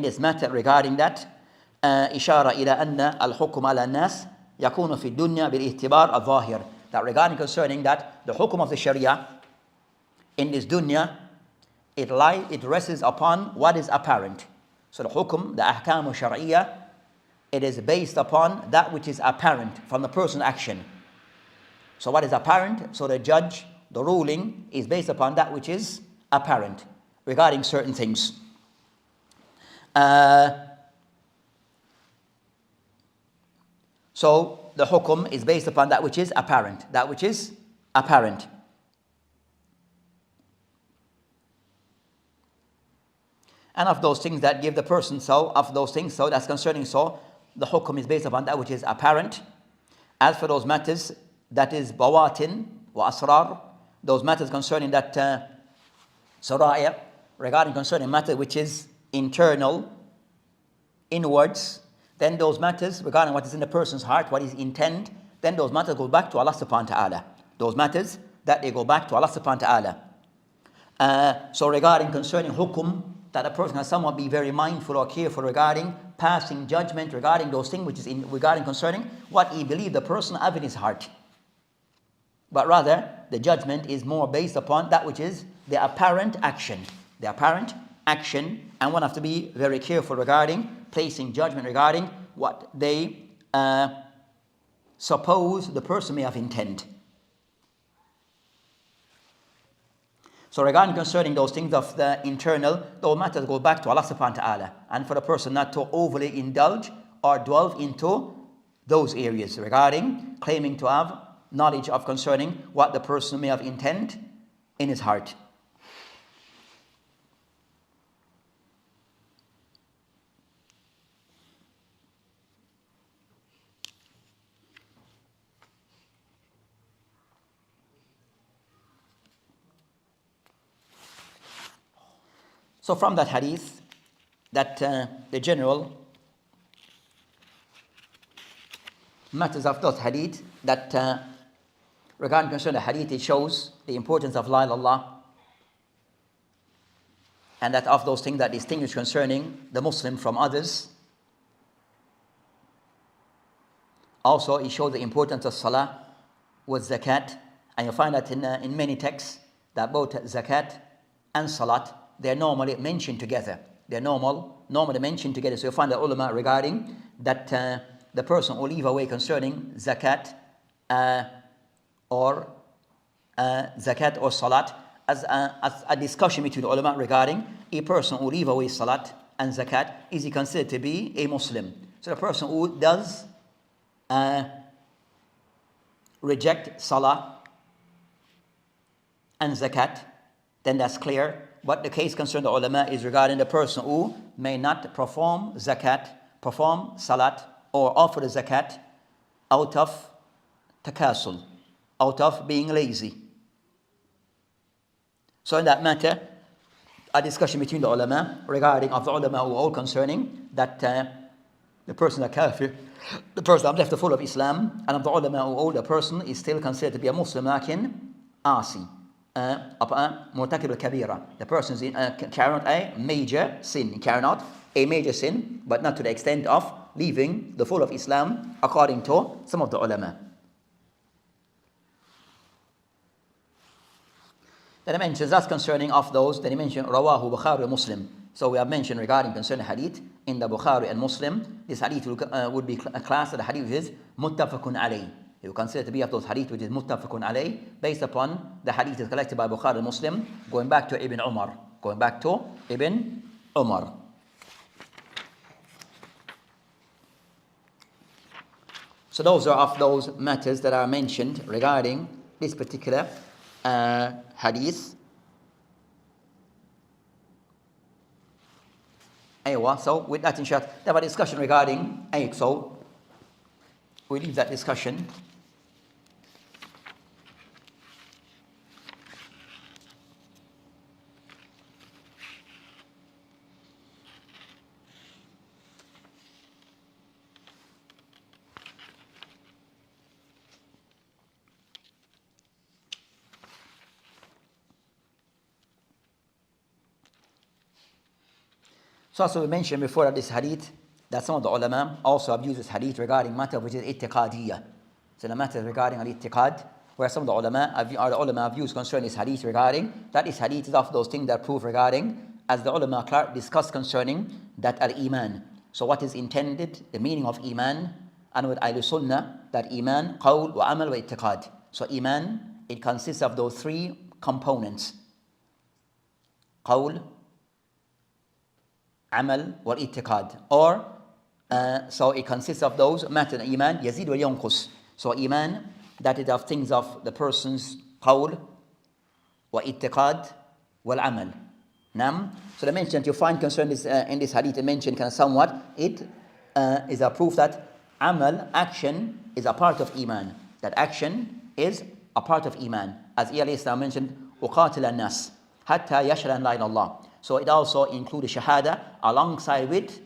this matter regarding that إشارة إلى أن الحكم على الناس يكون في الدنيا بالاعتبار الظاهر, that regarding concerning that the hukum of the Sharia in this dunya, it rests upon what is apparent. So the hukum, the ahkam al-shar'iyya, it is based upon that which is apparent from the person's action. So what is apparent? So the judge, the ruling is based upon that which is apparent regarding certain things. So the hukum is based upon that which is apparent. That which is apparent. And of those things that give the person of those things that's concerning the hukum is based upon that which is apparent. As for those matters, that is bawatin wa asrar, those matters concerning that saraya, regarding concerning matter which is internal, inwards, then those matters regarding what is in the person's heart, what is intent, then those matters go back to Allah subhanahu wa ta'ala. Those matters that they go back to Allah subhanahu wa ta'ala. So regarding concerning hukum, that a person can somewhat be very mindful or careful regarding passing judgment regarding those things which is regarding concerning what he believes the person have in his heart. But rather, the judgment is more based upon that which is the apparent action. The apparent action, and one have to be very careful regarding placing judgment regarding what they suppose the person may have intent. So regarding concerning those things of the internal, those matters go back to Allah subhanahu wa ta'ala. And for the person not to overly indulge or delve into those areas regarding claiming to have knowledge of concerning what the person may have intent in his heart. So from that hadith, that the general matters of those hadith, that regarding concerning the hadith, it shows the importance of la ilaha illallah, and that of those things that distinguish concerning the Muslim from others. Also, it shows the importance of salah with zakat, and you'll find that in many texts that both zakat and salat, they're normally mentioned together. They're normally mentioned together. So you find the ulama regarding that the person will leave away concerning zakat or salat as a discussion between the ulama regarding a person who leave away salat and zakat, is he considered to be a Muslim? So the person who does reject salah and zakat, then that's clear. But the case concerning the ulama is regarding the person who may not perform zakat, perform salat, or offer the zakat out of takasul, out of being lazy. So in that matter, a discussion between the ulama regarding of the ulama who are all concerning that the person a kafir, the person left the fold of Islam, and of the ulama who all the person is still considered to be a Muslim lakin asi. Murtakib al-kabira, the person is carrying out a major sin, but not to the extent of leaving the fold of Islam, according to some of the ulama. Then he mentions that's concerning of those. Then he mentioned Rawahu Bukhari and Muslim. So we have mentioned regarding concerning hadith in the Bukhari and Muslim. This hadith would be a class of the hadith which is muttafaqun alayh. You consider to be of those hadith which is muttafaqun alayh, based upon the hadith is collected by Bukhari and Muslim, going back to Ibn Umar. So those are of those matters that are mentioned regarding this particular hadith. So with that, inshallah, there was a discussion regarding so we leave that discussion. So as we mentioned before that this hadith, that some of the ulama also have used this hadith regarding matter which is ittiqadiyya. So the matter regarding al-ittiqad, where some of the ulama have used concerning this hadith regarding that this hadith is of those things that prove regarding, as the ulama discussed concerning that al-iman. So what is intended, the meaning of iman, and with Ahlul Sunnah, that iman, qawl, wa amal, wa ittiqad. So iman, it consists of those three components. Qawl, amal, wa ittiqad. Or, so it consists of those matter. Iman, yazid wa yanqus. So iman, that is of things of the person's qawl, wa ittiqad, wal amal. Nam. So the mention that you find concerning this in this hadith, it mentioned kind of somewhat, it is a proof that amal, action, is a part of iman. That action is a part of iman. As Islam mentioned, uqatil an-nas hatta yashhadu an la ilaha illallah. So it also includes shahada alongside with,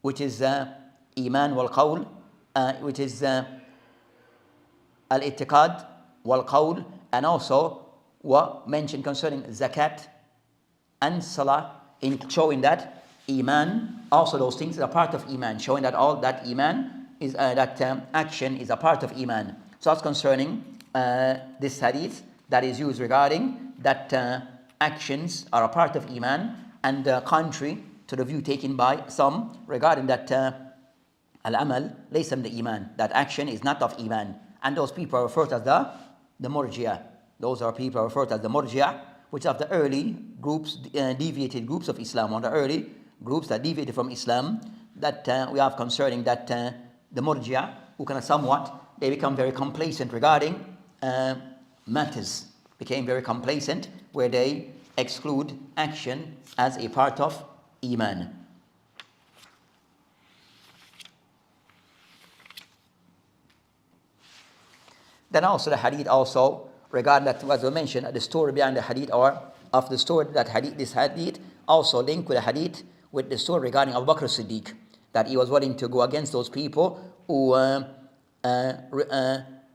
which is iman wal qawl, which is al-ittiqad wal qawl, and also what mentioned concerning zakat and salah, in showing that iman, also those things are part of iman, showing that all that iman is action is a part of iman. So that's concerning this hadith that is used regarding that actions are a part of iman, and contrary to the view taken by some regarding that al-amal laysa min iman, that action is not of iman, and those people are referred as the murji'ah. Those are people referred as the murji'ah, which are the early groups, deviated groups of Islam, one of the early groups that deviated from Islam, that we have concerning that the murji'ah, who kind of somewhat, they become very complacent regarding matters, became very complacent, where they exclude action as a part of iman. Then also the hadith also, regarding that, as we mentioned, the story behind the hadith, or of the story that hadith, this hadith also linked with the hadith with the story regarding Abu Bakr Siddiq, that he was willing to go against those people who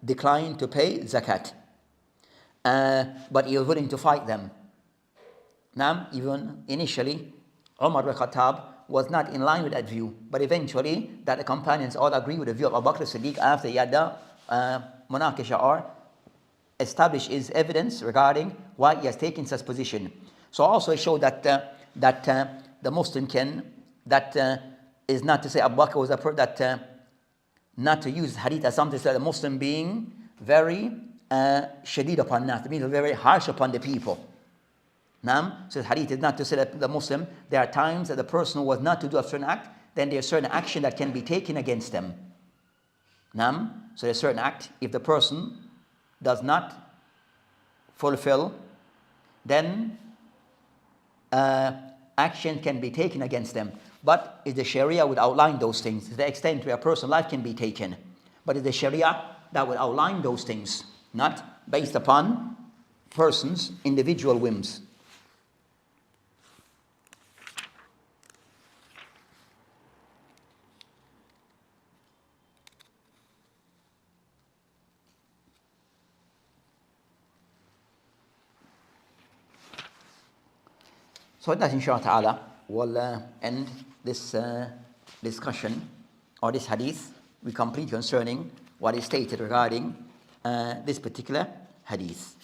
declined to pay zakat, but he was willing to fight them. Now, even initially, Omar ibn Khattab was not in line with that view, but eventually that the companions all agree with the view of Abu Bakr Siddiq after he had the munakisha, or established his evidence regarding why he has taken such position. So also it showed that the Muslim can, is not to say Abu Bakr was not to use hadith as something to say the Muslim being very shadid upon nas, being very harsh upon the people. So hadith is not to say that the Muslim, there are times that the person was not to do a certain act, then there's certain action that can be taken against them. So there's certain act, if the person does not fulfill, then action can be taken against them. But if the Sharia would outline those things, to the extent where a person's life can be taken, but it's the Sharia that would outline those things, not based upon persons' individual whims. So with that, inshallah ta'ala, we'll end this discussion, or this hadith. We complete concerning what is stated regarding this particular hadith.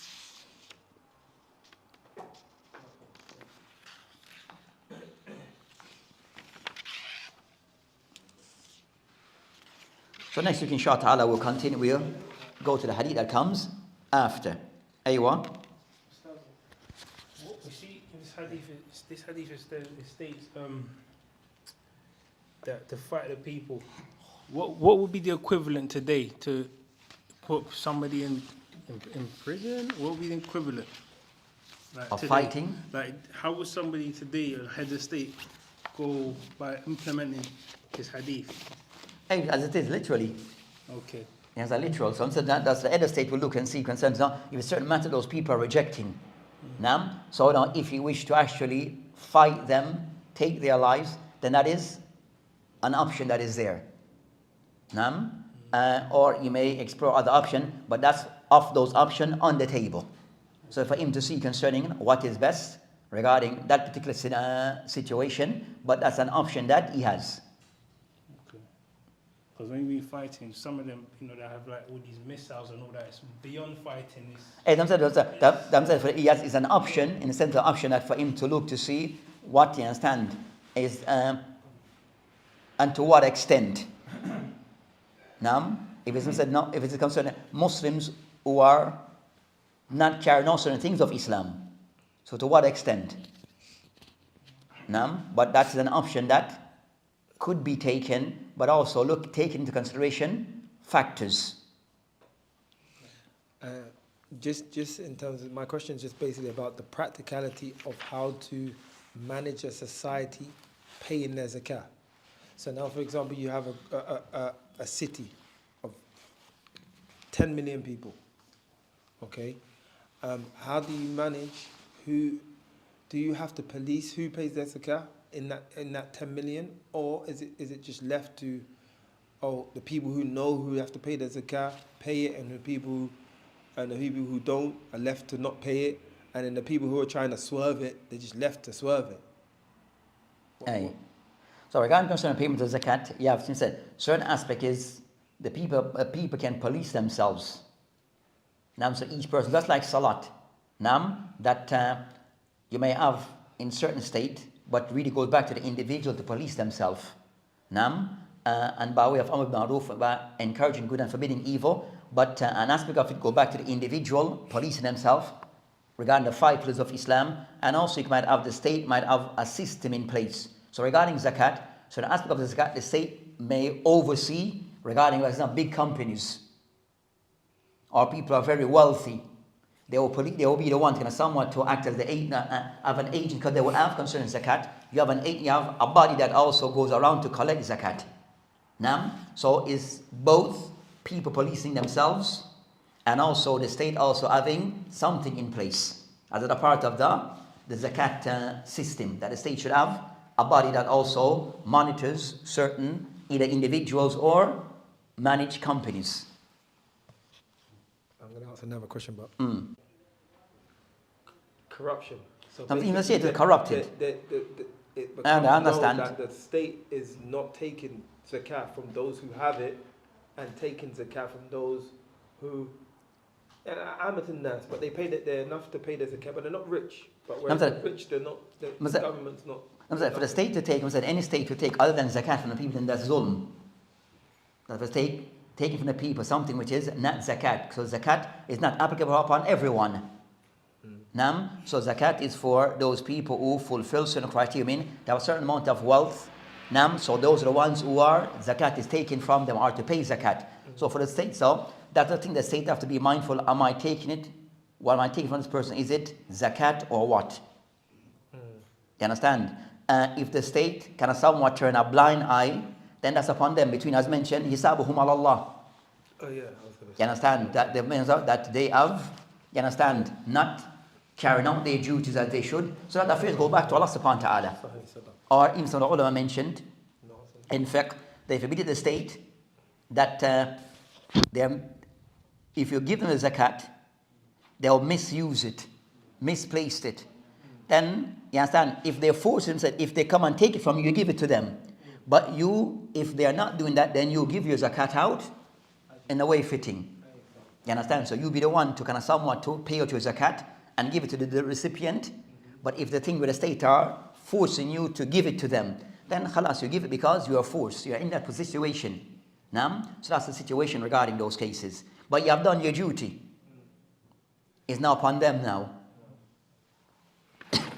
So next week, inshallah ta'ala, we'll continue. We'll go to the hadith that comes after. Aywa. This hadith states that to fight the people. What would be the equivalent today to put somebody in prison? What would be the equivalent? Like of today, fighting? Like, how would somebody today, a head of state, go by implementing this hadith? As it is, literally. Okay. As a literal. So that's the head of state will look and see concerns. Now, if a certain matter those people are rejecting. So now, if you wish to actually fight them, take their lives, then that is an option that is there. Or you may explore other option, but that's of those options on the table. So for him to see concerning what is best regarding that particular situation, but that's an option that he has. Because when we fighting, some of them, they have like all these missiles and all that. It's beyond fighting. He has is an option, in the sense of option that for him to look to see what you understand is and to what extent. Now, if it's concerned Muslims who are not carrying out certain things of Islam, so to what extent? Now, but that's an option that could be taken, but also take into consideration factors. Just in terms of my question is just basically about the practicality of how to manage a society paying their zakah. So now, for example, you have a city of 10 million people. Okay, how do you manage? Who do you have to police? Who pays their zakah in that 10 million, or is it just left to the people who know who have to pay their zakah pay it, and the people who don't are left to not pay it, and then the people who are trying to swerve it, they're just left to swerve it. So regarding concerning payment of zakat, you have said certain aspect is the people can police themselves. Now, so each person, that's like salat. Now that you may have in certain state, but really goes back to the individual to police themselves. And by way of Amr Ma'ruf, by encouraging good and forbidding evil, but an aspect of it go back to the individual policing themselves regarding the 5 pillars of Islam, and also you might have the state might have a system in place. So regarding zakat, so the aspect of the zakat, the state may oversee regarding, for example, big companies or people are very wealthy. They will be the one somewhat to act as the have an agent, because they will have concerning zakat. You have a body that also goes around to collect zakat. Now, so is both people policing themselves and also the state also having something in place as a part of the zakat system, that the state should have a body that also monitors certain either individuals or managed companies. I'm going to ask another question, but corruption. So even say it's corrupted. It And I understand that the state is not taking zakat from those who have it and taking zakat from those who amateur nas, but they're enough to pay their zakat, but they're not rich. But whereas the rich, they're not. The government's not. For the state to take, any state to take other than zakat from the people, then that's zulm. That was taking from the people something which is not zakat. So zakat is not applicable upon everyone. So zakat is for those people who fulfill certain criteria. They have a certain amount of wealth. So those are the ones who are zakat is taken from them, are to pay zakat. So for the state, so that's the thing the state have to be mindful. Am I taking it? What am I taking from this person? Is it zakat or what? You understand? If the state can somewhat turn a blind eye, then that's upon them. Between, as mentioned, hisabuhum ala Allah. Oh yeah, I was going to say. You understand that they have, you understand, not carrying out their duties as they should, so that affairs go back to Allah subhanahu wa ta'ala. Or even some of the ulama mentioned, in fact, they forbid the state that if you give them the zakat, they'll misuse it, misplaced it. Then, you understand, if they force themselves, if they come and take it from you, you give it to them. But you, if they are not doing that, then you give your zakat out in a way fitting. You understand? So you be the one to somewhat to pay out your zakat and give it to the recipient. But if the thing with the state are forcing you to give it to them, then khalas, you give it because you are forced. You are in that situation. So that's the situation regarding those cases. But you have done your duty. It's now upon them now. Because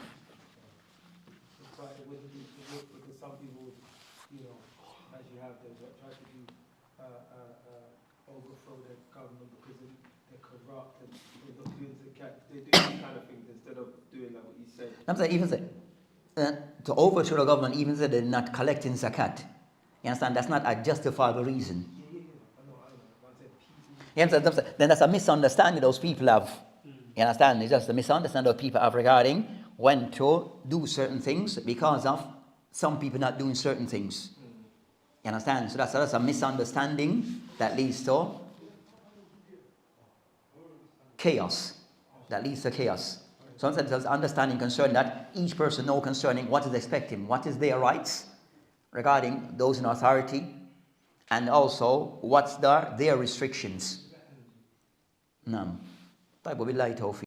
some people, as you have, they try to do overthrow their government because they're corrupt and they're not doing zakat. They do these kind of things instead of doing like what you said. I'm saying, even to overthrow the government, even though they're not collecting zakat. You understand? That's not a justifiable reason. I know. Then that's a misunderstanding those people have. You understand? It's just a misunderstanding those people have regarding when to do certain things because of some people not doing certain things. You understand? So that's a misunderstanding that leads to chaos. So there's understanding concerning that each person know concerning what is expected, what is their rights regarding those in authority, and also what's their restrictions. نعم. طيب وبالله توفيق.